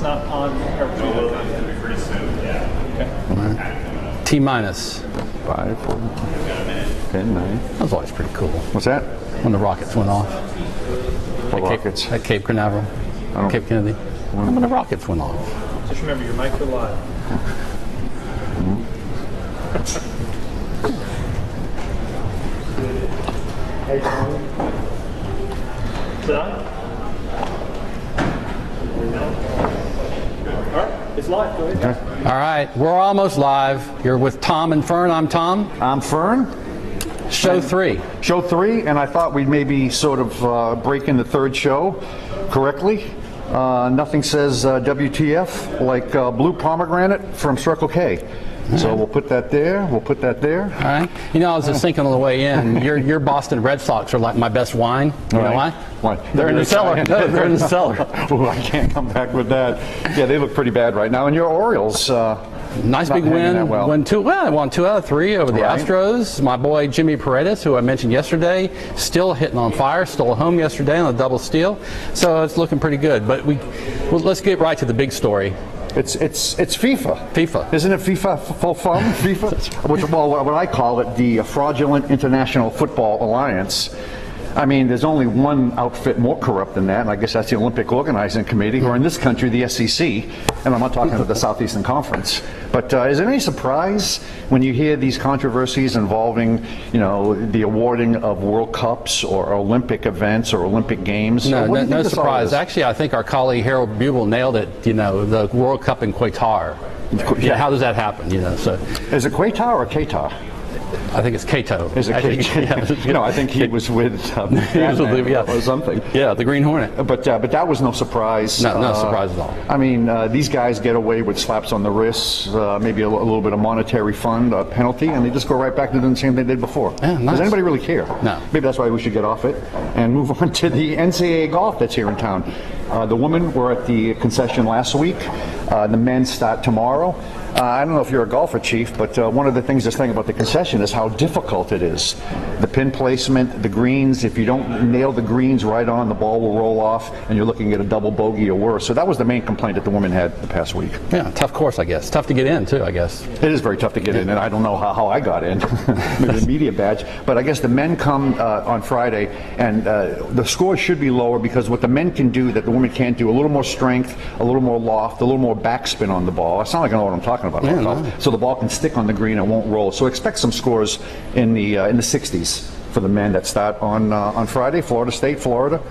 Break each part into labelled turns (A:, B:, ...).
A: not on Herald-Tribune.
B: It'll be pretty soon. Yeah.
C: Okay. T-minus.
D: 5, 4, 10, 9.
C: That was always pretty cool.
D: What's that?
C: When the rockets went off.
D: Rockets?
C: At Cape Canaveral. Cape Kennedy. When the rockets went off.
A: Just remember, your mic live. Hey, Tony. Sit on. All right, it's live. Go ahead.
C: All right, we're almost live. You're with Tom and Fern. I'm Tom.
D: I'm Fern.
C: Show 3.
D: Show 3, and I thought we'd maybe sort of break in the third show correctly. Nothing says WTF like blue pomegranate from Circle K. So we'll put that there. We'll put that there.
C: All right. You know, I was just thinking on the way in, your Boston Red Sox are like my best wine. You know why?
D: Why?
C: They're in the cellar. No, they're in the cellar.
D: Oh, I can't come back with that. Yeah, they look pretty bad right now. And your Orioles.
C: Nice big win.
D: Well.
C: Won 2 out of 3 over the Astros. My boy Jimmy Paredes, who I mentioned yesterday, still hitting on fire. Stole home yesterday on a double steal. So it's looking pretty good. But let's get right to the big story.
D: It's FIFA.
C: FIFA.
D: Isn't it FIFA full fun? FIFA? Which, well, what I call it, the Fraudulent International Football Alliance. I mean, there's only one outfit more corrupt than that, and I guess that's the Olympic Organizing Committee, or in this country, the SEC, and I'm not talking about the Southeastern Conference. But is it any surprise when you hear these controversies involving, you know, the awarding of World Cups or Olympic events or Olympic Games?
C: No surprise. Actually, I think our colleague Herald-Tribune nailed it, you know, the World Cup in Qatar. Yeah, how does that happen, you know? So
D: is it Qatar or Qatar?
C: I think it's Cato.
D: Is it Cato? You know, I think he was with or something.
C: Yeah, the Green Hornet.
D: But that was no surprise.
C: No surprise at all.
D: I mean, these guys get away with slaps on the wrists, maybe a little bit of monetary fund, a penalty, and they just go right back to doing the same thing they did before.
C: Yeah, nice.
D: Does anybody really care?
C: No.
D: Maybe that's why we should get off it and move on to the NCAA golf that's here in town. The women were at the concession last week. The men start tomorrow. I don't know if you're a golfer, Chief, but one of the things that's thing about the concession is how difficult it is. The pin placement, the greens, if you don't nail the greens right on, the ball will roll off, and you're looking at a double bogey or worse. So that was the main complaint that the women had the past week.
C: Yeah, tough course, I guess. Tough to get in, too, I guess.
D: It is very tough to get in, and I don't know how I got in, maybe the media badge. But I guess the men come on Friday, and the score should be lower because what the men can do that the women can't do, a little more strength, a little more loft, a little more backspin on the ball. I sound like I know what I'm talking about.
C: Yeah, no.
D: So the ball can stick on the green and won't roll. So expect some scores in the 60s for the men that start on Friday. Florida State, Florida.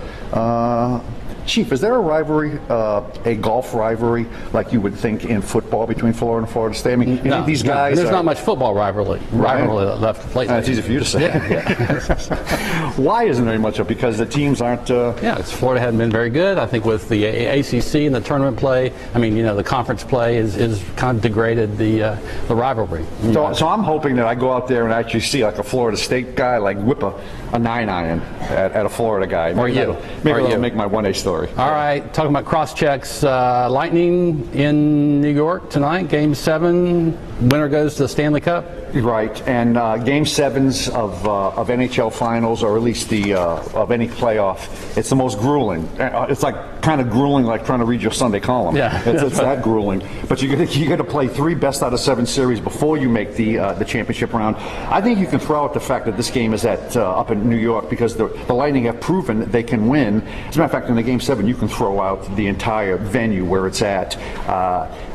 D: Chief, is there a rivalry, a golf rivalry, like you would think in football between Florida and Florida State? I mean, you think these guys.
C: There's not much football rivalry left to play.
D: It's easy for you to say.
C: Yeah.
D: Why isn't there much of? Because the teams aren't.
C: Florida hadn't been very good. I think with the ACC and the tournament play, I mean, you know, the conference play is kind of degraded the rivalry.
D: So I'm hoping that I go out there and actually see like a Florida State guy like whip a 9-iron at a Florida guy.
C: Maybe
D: that'll make my 1A story.
C: All right, talking about cross-checks, Lightning in New York tonight, Game 7, winner goes to the Stanley Cup.
D: Right, and Game 7s of NHL finals, or at least the of any playoff, it's the most grueling. It's like kind of grueling, like trying to read your Sunday column.
C: Yeah,
D: it's that grueling. But you got to play 3 best out of 7 series before you make the championship round. I think you can throw out the fact that this game is at up in New York because the Lightning have proven they can win. As a matter of fact, in the Game 7, you can throw out the entire venue where it's at.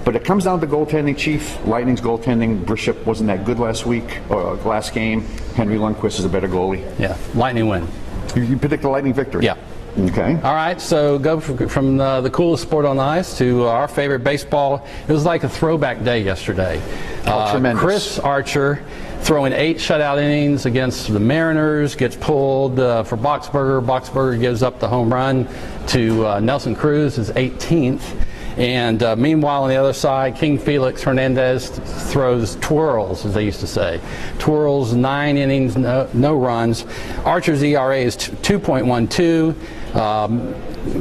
D: But it comes down to goaltending, Chief. Lightning's goaltending. Bishop wasn't that good last week or last game. Henry Lundqvist is a better goalie.
C: Yeah, Lightning win.
D: You predict the Lightning victory?
C: Yeah.
D: Okay.
C: All right, so go from the coolest sport on the ice to our favorite baseball. It was like a throwback day yesterday.
D: Tremendous.
C: Chris Archer throwing 8 shutout innings against the Mariners, gets pulled for Boxberger. Boxberger gives up the home run to Nelson Cruz, his 18th. And meanwhile, on the other side, King Felix Hernandez throws twirls, as they used to say. Twirls, 9 innings, no runs. Archer's ERA is 2.12.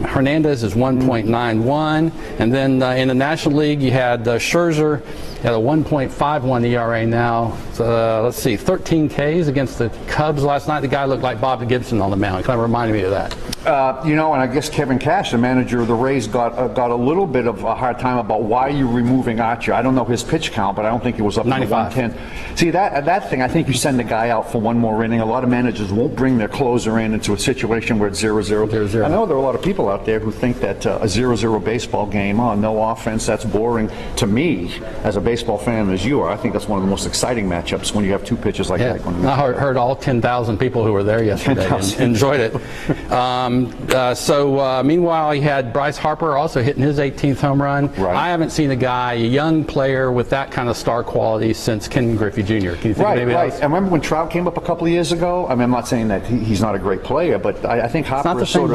C: Hernandez is 1.91, and then in the National League you had Scherzer at a 1.51 ERA now. Let's see, 13 Ks against the Cubs last night. The guy looked like Bob Gibson on the mound. Kind of reminded me of that.
D: And I guess Kevin Cash, the manager of the Rays, got a little bit of a hard time about why you're removing Archer. I don't know his pitch count, but I don't think it was up
C: 95.
D: to 110. See, that thing, I think you send a guy out for one more inning. A lot of managers won't bring their closer in into a situation where it's 0-0.
C: 0-0.
D: I know there are a lot of people out there who think that a 0-0 baseball game, no offense, that's boring. To me, as a baseball fan as you are, I think that's one of the most exciting matchups when you have two pitches like that.
C: I heard all 10,000 people who were there yesterday enjoyed it. Meanwhile, he had Bryce Harper also hitting his 18th home run.
D: Right.
C: I haven't seen a young player with that kind of star quality since Ken Griffey Jr. Can you think of anybody else?
D: I remember when Trout came up a couple of years ago. I mean, I'm not saying that he's not a great player, but I think Harper has sort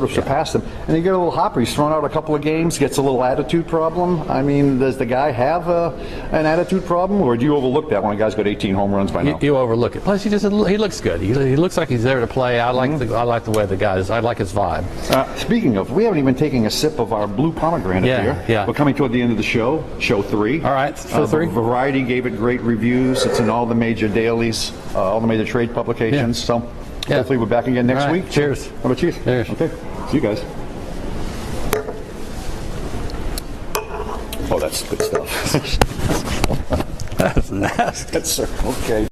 D: of surpassed him. And you get a little Harper. He's thrown out a couple of games, gets a little attitude problem. I mean, does the guy have an attitude problem, or do you overlook that when a guy's got 18 home runs by now?
C: You overlook it. Plus, he looks good. He looks like he's there to play. I like the way the guy is. I like his vibe.
D: Speaking of, we haven't even taken a sip of our blue pomegranate here.
C: Yeah.
D: We're coming toward the end of the show 3.
C: All right, show 3.
D: Variety gave it great reviews. It's in all the major dailies, all the major trade publications. So hopefully we're back again next week.
C: Cheers.
D: How about you?
C: Cheers.
D: Okay. See you guys. Oh, that's good stuff.
C: That's nasty.
D: Yes, sir. Okay.